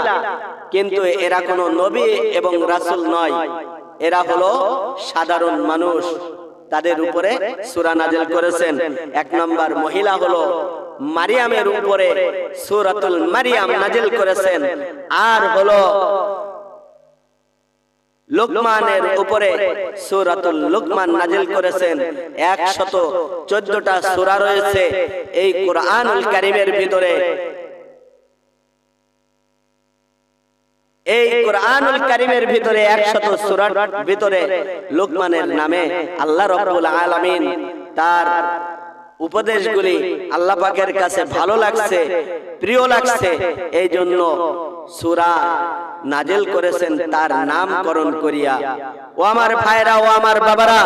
কিন্তু এরা কোনো নবী এবং রাসূল নয়, এরা হলো সাধারণ মানুষ। তাদের উপরে সূরা নাজিল করেছেন। 1 নম্বর মহিলা হলো মারিয়ামের উপরে সূরাতুল মারিয়াম নাজিল করেছেন। আর হলো লুকমানের উপরে সূরাতুল লুকমান নাজিল করেছেন। 114টা সূরা রয়েছে এই কুরআনুল কারীমের ভিতরে। এই কুরআনুল কারীমের ভিতরে 100 সূরার ভিতরে লুকমানের নামে আল্লাহ রাব্বুল আলামিন তার উপদেশগুলি আল্লাহ পাকের কাছে ভালো লাগছে, প্রিয় লাগছে, এই জন্য সূরা নাজিল করেছেন তার নামকরণ করিয়া। ও আমার ভাইরা, ও আমার বাবারা,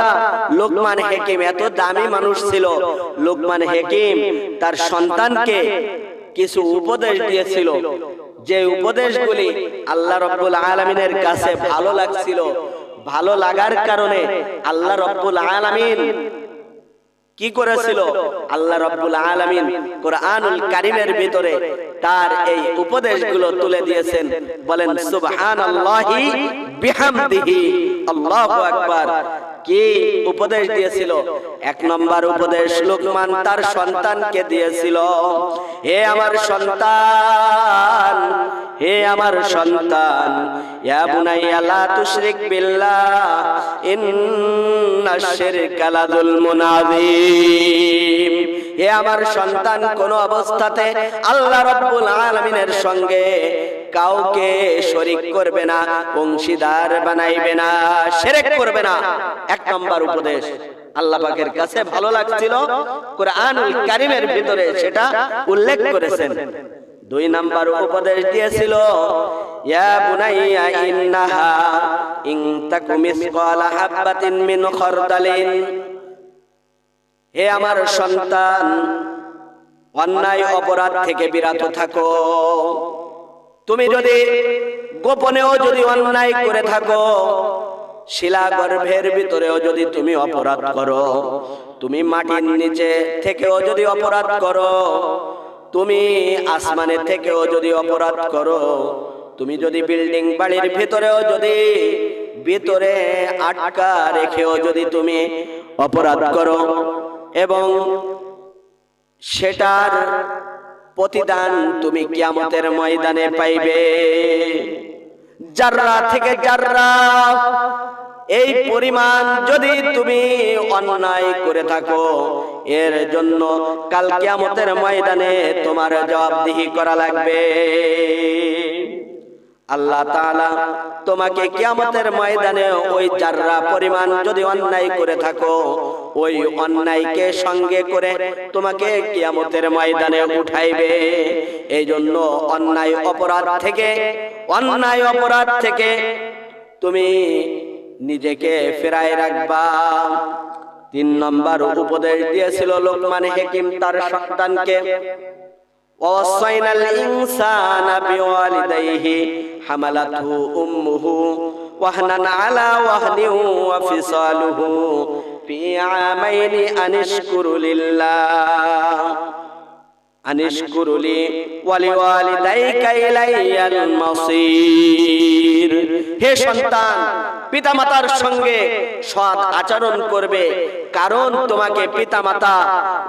লুকমান হাকিম এত দামি মানুষ ছিল। লুকমান হাকিম তার সন্তানকে কিছু উপদেশ দিয়েছিল, যে উপদেশগুলি আল্লাহ রাব্বুল আলামিনের কাছে ভালো লাগছিল। ভালো লাগার কারণে আল্লাহ রাব্বুল আলামিন কি করেছিল? আল্লাহ রাব্বুল আলামিন কুরআনুল কারীমের ভিতরে তার এই উপদেশগুলো তুলে দিয়েছেন। বলেন সুবহানাল্লাহি বিহামদিহি, আল্লাহু আকবার। কি উপদেশ দিয়েছিল? 1 নম্বর উপদেশ লুকমান তার সন্তানকে দিয়েছিল, হে আমার সন্তান, হে আমার সন্তান, ইয়া বুনাইয়া লা তুশরিক বিল্লাহ ইন্নাশ শিরকা লাযুলমুন আযীম। হে আমার সন্তান, কোন অবস্থাতে আল্লাহ রাব্বুল আলামিনের সঙ্গে কাউকে শরীক করবে না, অংশীদার বানাইবে না, শিরক করবে না। 1 নম্বর উপদেশ আল্লাহ পাকের কাছে ভালো লাগছিল, কুরআনুল কারীমের ভিতরে সেটা উল্লেখ করেছেন। 2 নম্বর উপদেশ দিয়েছিল, ইয়া বুনাইয়া ইন্নাহা ইন তাকু মিসকালা হাববাতিন মিন খারদালিন। হে আমার সন্তান, অন্যায় অপরাধ থেকে বিরত থাকো। তুমি যদি গোপনেও যদি অন্যায় করে থাকো, শিলা গর্ভের ভিতরেও যদি তুমি অপরাধ করো, তুমি মাটির নিচে থেকেও যদি অপরাধ করো, তুমি আসমানের থেকেও যদি অপরাধ করো, তুমি যদি বিল্ডিং বাড়ির ভিতরেও যদি ভিতরে আটকা রেখেও যদি তুমি অপরাধ করো, এবং সেটার প্রতিদান তুমি কিয়ামতের ময়দানে পাইবে। জাররা থেকে জাররা এই পরিমাণ যদি তুমি অন্যায় করে থাকো, এর জন্য কাল কিয়ামতের ময়দানে তোমার জবাবদিহি করা লাগবে। আল্লাহ তাআলা তোমাকে কিয়ামতের ময়দানে ওই জাররা পরিমাণ যদি অন্যায় করে থাকো, ওই অন্যায়কে সঙ্গে করে তোমাকে কিয়ামতের ময়দানে উঠাইবে। এই জন্য অন্যায় অপরাধ থেকে তুমি নিজেকে ফেরায় রাখবা। 3 নম্বর উপদেশ দিয়েছিল লোকমান হাকিম তার সন্তানকে, ওয়াসাইনাল ইনসানা বিওয়ালিদাইহি হামালাতহু উম্মুহু ওয়াহনান আলা ওয়াহনিন ওয়া ফিসালুহু ফি আমাইনি আনিশকুরু লি ওয়া লিওয়ালিদাইকা ইলাইয়াল মাসীর। হে সন্তান, পিতামাতার সঙ্গে সৎ আচরণ করবে, কারণ তোমাকে পিতামাতা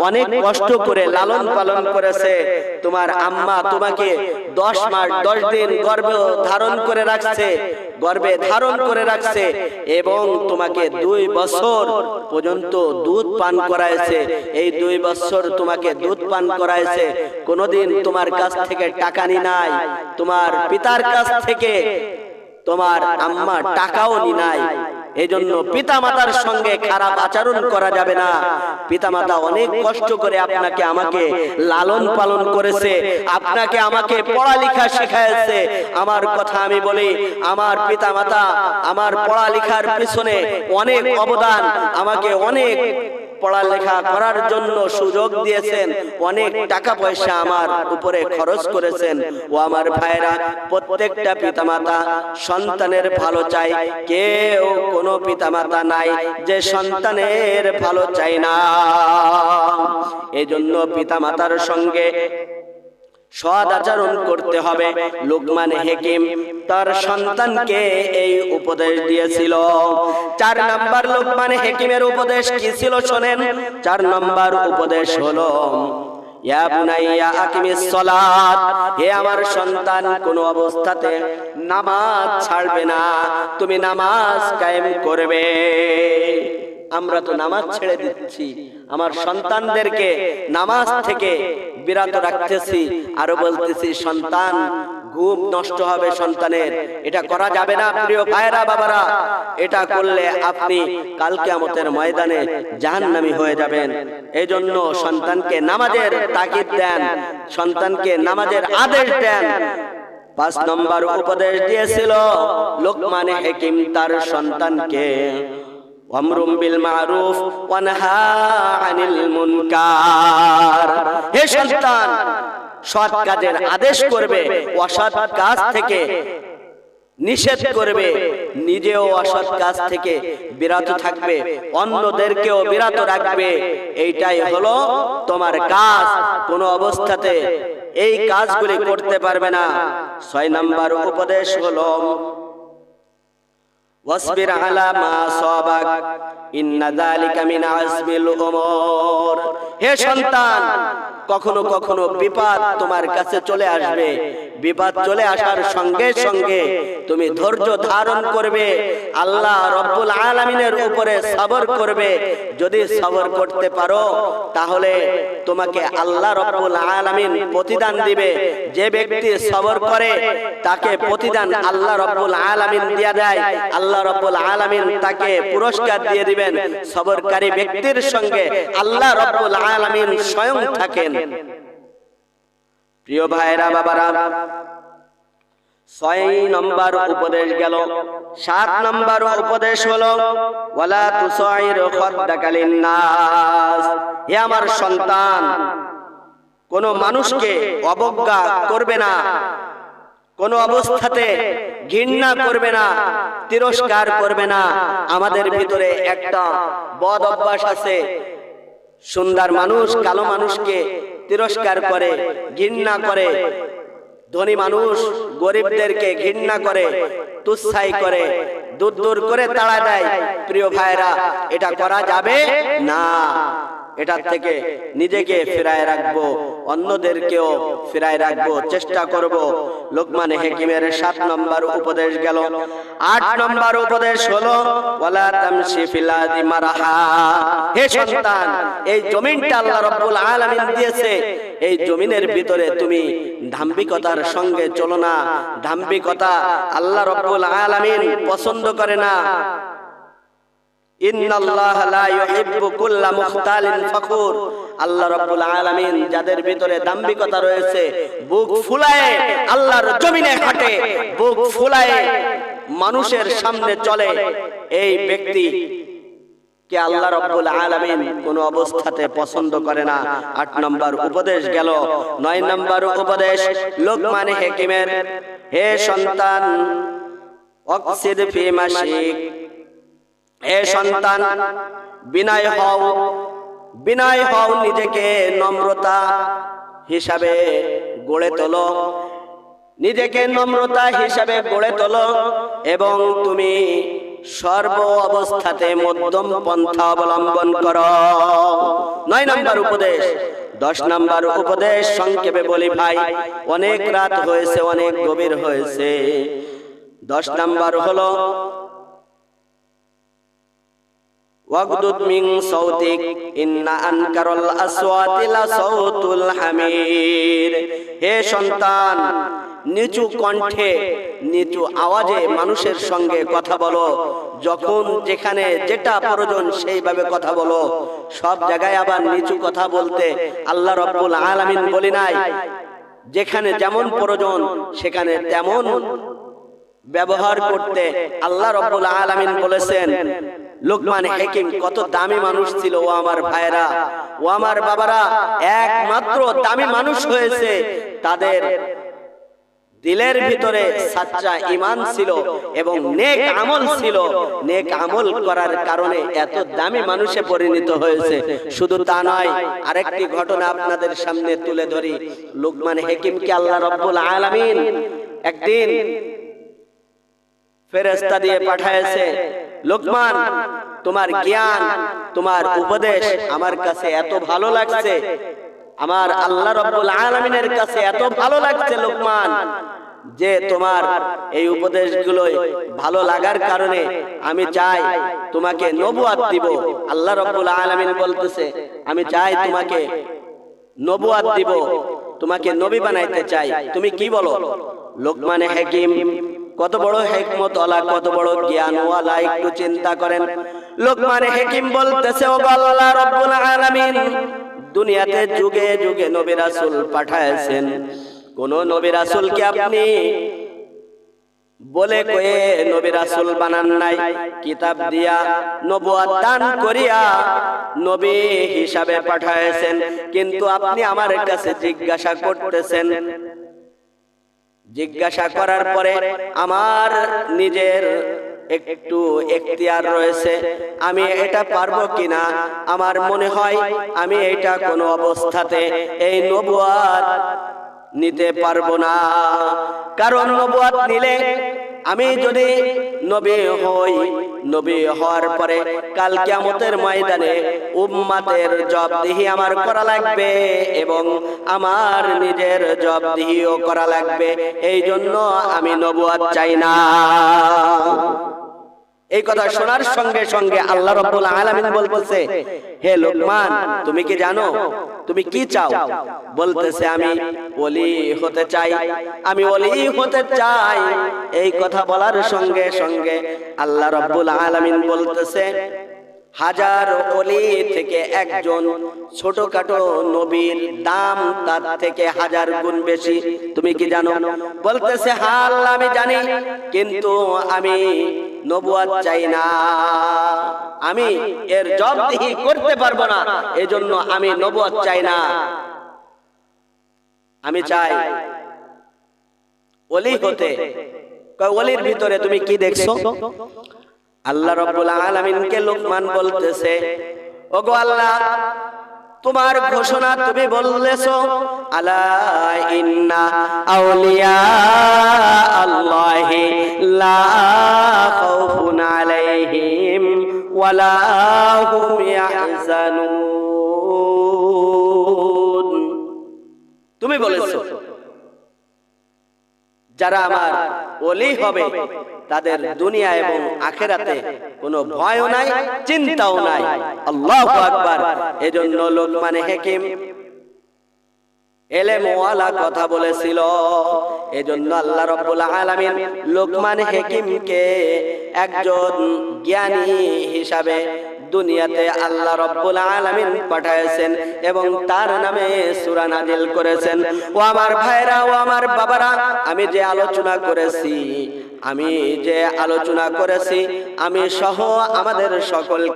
অনেক কষ্ট করে লালন পালন করেছে। তোমার আম্মা তোমাকে 10 মাস 10 দিন গর্ভে ধারণ করে রাখছে এবং তোমাকে 2 বছর পর্যন্ত দুধ পান করাইছে। এই 2 বছর তোমাকে দুধ পান করাইছে, কোনোদিন তোমার কাছ থেকে টাকা নি নাই, তোমার পিতার কাছ থেকে তোমার আম্মা টাকাও নি নাই। এই জন্য পিতামাতার সঙ্গে খারাপ আচরণ করা যাবে না। পিতামাতা অনেক কষ্ট করে আপনাকে আমাকে লালন পালন করেছে, আপনাকে আমাকে পড়ালেখা শিখাইছে। আমার কথা আমি বলি, আমার পিতামাতা আমার পড়ালেখার পিছনে অনেক অবদান, আমাকে অনেক পড়ালেখা করার জন্য সুযোগ দিয়েছেন, অনেক টাকা পয়সা আমার উপরে খরচ করেছেন। ও আমার ভাইরা, প্রত্যেকটা পিতামাতা সন্তানের ভালো চায়। কেউ কোনো পিতামাতা নাই যে সন্তানের ভালো চায় না। এই জন্য পিতামাতার সঙ্গে সৎ আচরণ করতে হবে। লোকমান হাকিম তার সন্তানকে এই উপদেশ দিয়েছিল। 4 নম্বর লোকমান হাকিমের উপদেশ কি ছিল শোনেন। 4 নম্বর উপদেশ হলো, ইয়া বুনাইয়া আকিমিস সালাত, হে আমার সন্তান, কোন অবস্থাতে নামাজ ছাড়বে না, তুমি নামাজ কায়েম করবে। আমরা তো নামাজ ছেড়ে দিচ্ছি, আমার সন্তানদেরকে নামাজ থেকে বিরত রাখতেছি, আরো বলতেছি সন্তান ঘুম নষ্ট হবে সন্তানের। এটা করা যাবে না প্রিয় ভাইরা বাবারা। এটা করলে আপনি কাল কিয়ামতের ময়দানে জাহান্নামী হয়ে যাবেন। এই জন্য সন্তানকে নামাজের তাকিদ দেন, সন্তানকে নামাজের আদেশ দেন। 5 নম্বর উপদেশ দিয়েছিল লোকমান হাকিম তার সন্তানকে, আমরুম বিল মারুফ ওয়া নাহা আনিল মুনকার। হে সন্তান, সৎ কাজের আদেশ করবে, অসৎ কাজ থেকে নিষেধ করবে, নিজেও অসৎ কাজ থেকে বিরত থাকবে, অন্যদেরকেও বিরত রাখবে। এইটাই হলো তোমার কাজ। কোনো অবস্থাতে এই কাজগুলি করতে পারবে না। 6 নম্বর উপদেশ হলো, ওয়াসবির আলা মা সাবাক ইন্না যালিকা মিন আজমিল উমুর। হে সন্তান, কখনো কখনো বিপদ তোমার কাছে চলে আসবে। বিপদ চলে আসার সঙ্গে সঙ্গে তুমি ধৈর্য ধারণ করবে, আল্লাহ রব্বুল আলামিনের উপরে সবর করবে। যদি সবর করতে পারো তাহলে তোমাকে আল্লাহ রব্বুল আলামিন প্রতিদান দিবে। যে ব্যক্তি সবর করে তাকে প্রতিদান আল্লাহ রব্বুল আলামিন দিয়ে দেয়। আল্লাহ রব্বুল আলামিন তাকে পুরস্কার দিয়ে দিবেন। সবরকারী ব্যক্তির সঙ্গে আল্লাহ রব্বুল আলামিন স্বয়ং থাকেন। প্রিয় ভাইরা বাবারা, 6 নম্বর উপদেশ গেল। 7 নম্বর উপদেশ হলো, ওয়ালা তুসাইর খাদ্দাকা লিন্নাস। হে আমার সন্তান, কোন মানুষকে অবজ্ঞা করবে না, কোন অবস্থাতে ঘৃণা করবে না, তিরস্কার করবে না। আমাদের ভিতরে একটা বদ অভ্যাস আছে, সুন্দর মানুষ কালো মানুষকে তিরস্কার করে, ঘৃণা করে, ধনী মানুষ গরিবদেরকে ঘৃণা করে, তুচ্ছাই করে, দূর দূর করে তাড়া দেয়। প্রিয় ভাইরা, এটা করা যাবে না। এটা থেকে নিজেকে ফিরায় রাখবো, অন্যদেরকেও ফিরায় রাখবো, চেষ্টা করব। লোকমান হাকিমের 7 নম্বর উপদেশ গেল। 8 নম্বর উপদেশ হলো ওয়ালা তামশি ফিল আরদি মারহা। হে সন্তান, এই জমিনটা আল্লাহ রাব্বুল আলামিন দিয়েছে, এই জমিনের ভিতরে তুমি দাম্ভিকতার সঙ্গে চলো না। দাম্ভিকতা আল্লাহ রাব্বুল আলামিন পছন্দ করে না। ইন্নাল্লাহ লা ইউহিব্বু কুল্লা মুখতালিন ফখুর। আল্লাহ রাব্বুল আলামিন যাদের ভিতরে দাম্ভিকতা রয়েছে, বুক ফুলায়ে আল্লাহর জমিনে হাঁটে, বুক ফুলায়ে মানুষের সামনে চলে, এই ব্যক্তি কে আল্লাহ রাব্বুল আলামিন কোন অবস্থাতে পছন্দ করে না। 8 নম্বর উপদেশ গেল। 9 নম্বর উপদেশ লোকমান হাকিমের, হে সন্তান ওয়াকসিদ ফি মাশিক, হে সন্তান বিনয় হও, বিনয় হও, নিজেকে নম্রতা হিসাবে গড়ে তোলো, নিজেকে নম্রতা হিসাবে গড়ে তোলো এবং তুমি সর্ব অবস্থাতে মধ্যম পন্থা অবলম্বন করো। 9 নম্বর উপদেশ। 10 নম্বর উপদেশ সংক্ষেপে বলি ভাই, অনেক রাত হয়েছে, অনেক গভীর হয়েছে। 10 নম্বর হলো ওয়াগদুদ মিন সাউতিক ইন্না আনকারাল আসওয়াতি লা সাউতুল হামির। হে সন্তান, নিচু কণ্ঠে নিচু আওয়াজে মানুষের সঙ্গে কথা বলো, যখন যেখানে যেটা প্রয়োজন সেইভাবে কথা বলো। সব জায়গায় আবার নিচু কথা বলতে আল্লাহ রাব্বুল আলামিন বলি নাই, যেখানে যেমন প্রয়োজন সেখানে তেমন ব্যবহার করতে আল্লাহ রাব্বুল আলামিন বলেছেন। লোকমান হাকিম কত দামি মানুষ ছিল ও আমার ভাইরা, ও আমার বাবারা, একমাত্র দামি মানুষ হয়েছে তাদের দিলের ভিতরে সাচ্চা ঈমান ছিল এবং নেক আমল ছিল। নেক আমল করার কারণে এত দামি মানুষে পরিণত হয়েছে। শুধু তা নয়, আরেকটি ঘটনা আপনাদের সামনে তুলে ধরি। লোকমান হাকিমকে আল্লাহ রাব্বুল আলামিন একদিন ফেরেশতা দিয়ে পাঠায়েছে, লোকমান তোমার জ্ঞান, তোমার উপদেশ আমার কাছে এত ভালো লাগছে, আমার আল্লাহ রাব্বুল আলামিনের কাছে এত ভালো লাগছে লোকমান, যে তোমার এই উপদেশগুলো ভালো লাগার কারণে আমি চাই তোমাকে নবুয়াত দিব। আল্লাহ রাব্বুল আলামিন বলতেছে, আমি চাই তোমাকে নবুয়াত দিব, তোমাকে নবী বানাইতে চাই, তুমি কি বলো? লোকমান হাকিম কত বড় হিকমত ওয়ালা, কত বড় জ্ঞান ওয়ালা, একটু চিন্তা করেন। লোকমান হাকিম বলতেছে, ও আল্লাহ রাব্বুল আলামিন দুনিয়াতে যুগে যুগে নবী রাসূল পাঠায়েছেন, কোন নবী রাসূলকে আপনি বলে কয়ে নবী রাসূল বানান নাই, কিতাব দিয়া নবুয়ত দান করিয়া নবী হিসাবে পাঠায়েছেন। কিন্তু আপনি আমার কাছে জিজ্ঞাসা করতেছেন, জিজ্ঞাসা করার পরে আমার নিজের একটু এখতিয়ার রয়েছে, আমি এটা পারবো কিনা। আমার মনে হয় আমি এটা কোনো অবস্থাতে এই নবুয়ত নিতে পারবো না, কারণ নবুয়ত নিলে আমি যদি নবী হই, নবী হওয়ার পরে কাল কিয়ামতের ময়দানে উম্মতের জবাবদিহি আমার করা লাগবে এবং আমার নিজের জবাবদিহিও করা লাগবে। এই জন্য আমি নবুয়ত চাই না। এই কথা শোনার সঙ্গে সঙ্গে আল্লাহ রাব্বুল আলামিন বলতেছে, হে লোকমান তুমি কি জানো তুমি কি চাও? বলতেছে, আমি ওলি হতে চাই, আমি ওলি হতে চাই। এই কথা বলার সঙ্গে সঙ্গে আল্লাহ রাব্বুল আলামিন বলতেছে, হাজার ওলি থেকে একজন ছোটখাটো নবীর দাম তার থেকে 1000 গুণ বেশি। তুমি কি জানো? বলতেছে, হ্যাঁ আল্লাহ আমি জানি, কিন্তু আমি নবুয়ত চাই না, আমি এর জবাবদিহি করতে পারবো না, এজন্য আমি নবুয়ত চাই না, আমি চাই ওলি হতে। ওলির ভিতরে তুমি কি দেখছো? আল্লাহ রাব্বুল আলামিনকে লোকমান বলতেছে, ওগো আল্লাহ তোমার ঘোষণা তুমি বললেছো, আলা ইন্না আউলিয়া আল্লাহি লা খাউফুন আলাইহিম ওয়ালা হুম ইয়াহজানুন। তুমি বলেছো যারা আমার ওলি হবে তাদের দুনিয়া এবং আখিরাতে কোনো ভয়ও নাই, চিন্তাও নাই। আল্লাহু আকবার। এজন্য লোকমান হাকিম এলেম ওয়ালা কথা বলেছিল। এজন্য আল্লাহ রাব্বুল আলামিন লোকমান হাকিমকে একজন জ্ঞানী হিসাবে দুনিয়াতে আল্লাহ রাব্বুল আলামিন পাঠায়েছেন এবং তার নামে সূরা নাজিল করেছেন। ও আমার ভাইরা, ও আমার বাবারা, আমি যে আলোচনা করেছি আমি সহ আমাদের সকল